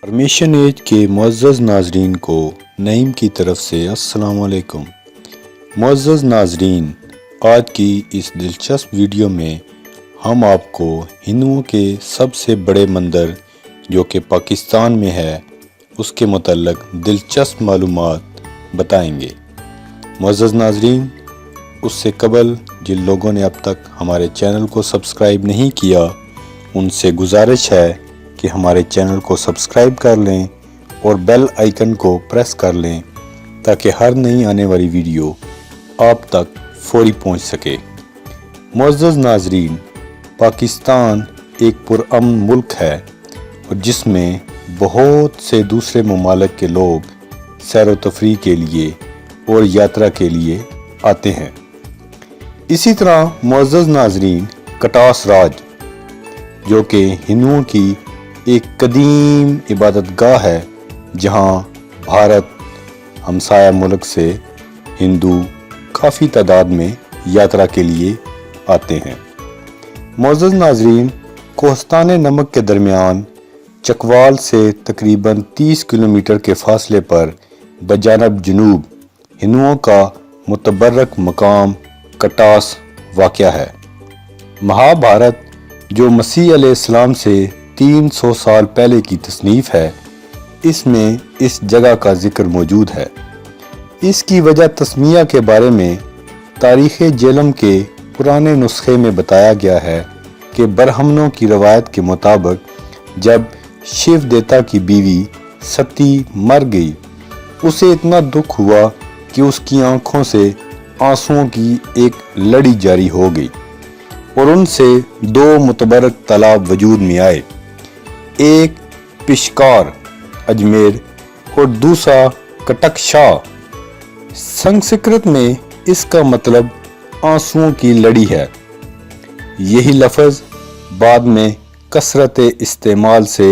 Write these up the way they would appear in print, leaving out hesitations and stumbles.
Permission age کے معزز ناظرین کو نعیم کی طرف سے السلام علیکم۔ معزز ناظرین، آج کی اس دلچسپ ویڈیو میں ہم آپ کو ہندوؤں کے سب سے بڑے مندر جو کہ پاکستان میں ہے اس کے متعلق دلچسپ معلومات بتائیں گے۔ معزز ناظرین، اس سے قبل جن لوگوں نے اب تک ہمارے چینل کو سبسکرائب نہیں کیا ان سے گزارش ہے کہ ہمارے چینل کو سبسکرائب کر لیں اور بیل آئیکن کو پریس کر لیں تاکہ ہر نئی آنے والی ویڈیو آپ تک فوری پہنچ سکے۔ معزز ناظرین، پاکستان ایک پرامن ملک ہے اور جس میں بہت سے دوسرے ممالک کے لوگ سیر و تفریح کے لیے اور یاترا کے لیے آتے ہیں۔ اسی طرح معزز ناظرین، کٹاس راج جو کہ ہندوؤں کی ایک قدیم عبادت گاہ ہے جہاں بھارت ہمسایہ ملک سے ہندو کافی تعداد میں یاترا کے لیے آتے ہیں۔ معزز ناظرین، کوہستان نمک کے درمیان چکوال سے تقریباً 30 کلومیٹر کے فاصلے پر بجانب جنوب ہندوؤں کا متبرک مقام کٹاس واقع ہے۔ مہابھارت جو مسیح علیہ السلام سے 300 سال پہلے کی تصنیف ہے، اس میں اس جگہ کا ذکر موجود ہے۔ اس کی وجہ تسمیہ کے بارے میں تاریخ جیلم کے پرانے نسخے میں بتایا گیا ہے کہ برہمنوں کی روایت کے مطابق جب شیو دیتا کی بیوی ستی مر گئی، اسے اتنا دکھ ہوا کہ اس کی آنکھوں سے آنسوؤں کی ایک لڑی جاری ہو گئی اور ان سے 2 متبرک تالاب وجود میں آئے، ایک پشکار اجمیر اور دوسرا کٹکشا۔ سنسکرت میں اس کا مطلب آنسوؤں کی لڑی ہے۔ یہی لفظ بعد میں کثرت استعمال سے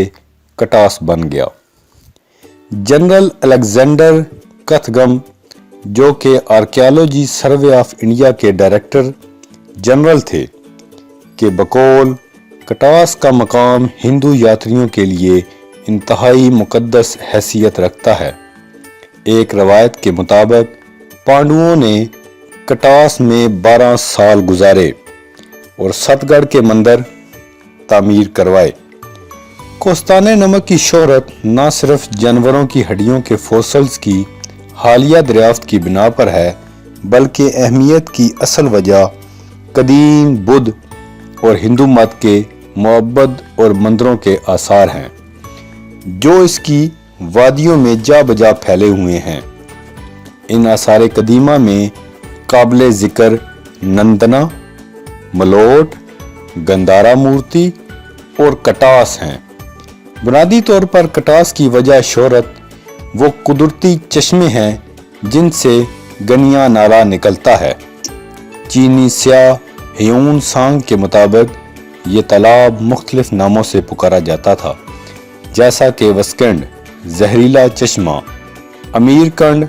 کٹاس بن گیا۔ جنرل الیگزینڈر کتھگم جو کہ آرکیالوجی سروے آف انڈیا کے ڈائریکٹر جنرل تھے کہ بقول کٹاس کا مقام ہندو یاتریوں کے لیے انتہائی مقدس حیثیت رکھتا ہے۔ ایک روایت کے مطابق پانڈوؤں نے کٹاس میں 12 سال گزارے اور ست گڑھ کے مندر تعمیر کروائے۔ کوہستان نمک کی شہرت نہ صرف جانوروں کی ہڈیوں کے فوسلز کی حالیہ دریافت کی بنا پر ہے بلکہ اہمیت کی اصل وجہ قدیم بدھ اور ہندو مت کے معبد اور مندروں کے آثار ہیں جو اس کی وادیوں میں جا بجا پھیلے ہوئے ہیں۔ ان آثار قدیمہ میں قابل ذکر نندنا، ملوٹ، گندھارا مورتی اور کٹاس ہیں۔ بنیادی طور پر کٹاس کی وجہ شہرت وہ قدرتی چشمے ہیں جن سے گنیا نالہ نکلتا ہے۔ چینی سیاح ہیون سانگ کے مطابق یہ تالاب مختلف ناموں سے پکارا جاتا تھا جیسا کہ وسکنڈ، زہریلا چشمہ، امیر کنڈ،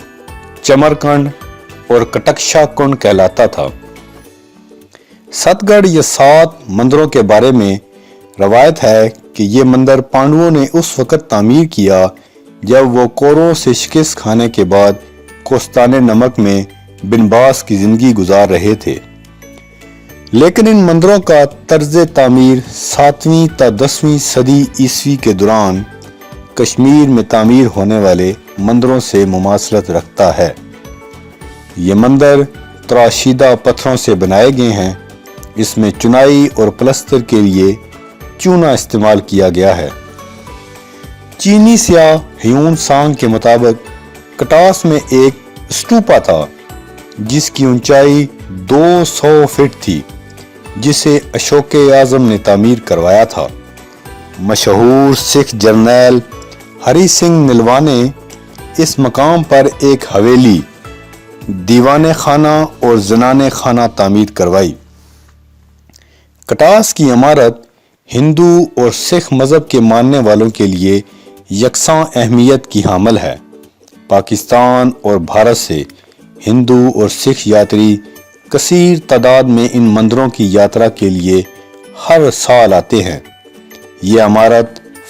چمر کنڈ اور کٹکشا کنڈ کہلاتا تھا۔ ست گڑھ یا 7 مندروں کے بارے میں روایت ہے کہ یہ مندر پانڈوؤں نے اس وقت تعمیر کیا جب وہ کوروں سے شکست کھانے کے بعد کوہستان نمک میں بنواس کی زندگی گزار رہے تھے، لیکن ان مندروں کا طرز تعمیر 7ویں تا 10ویں صدی عیسوی کے دوران کشمیر میں تعمیر ہونے والے مندروں سے مماثلت رکھتا ہے۔ یہ مندر تراشیدہ پتھروں سے بنائے گئے ہیں، اس میں چنائی اور پلستر کے لیے چونا استعمال کیا گیا ہے۔ چینی سیاح ہیون سانگ کے مطابق کٹاس میں ایک اسٹوپا تھا جس کی اونچائی 200 فٹ تھی جسے اشوک اعظم نے تعمیر کروایا تھا۔ مشہور سکھ جرنیل ہری سنگھ نلوا نے اس مقام پر ایک حویلی، دیوان خانہ اور زنان خانہ تعمیر کروائی۔ کٹاس کی عمارت ہندو اور سکھ مذہب کے ماننے والوں کے لیے یکساں اہمیت کی حامل ہے۔ پاکستان اور بھارت سے ہندو اور سکھ یاتری کثیر تعداد میں ان مندروں کی یاترا کے لیے ہر سال آتے ہیں۔ یہ عمارت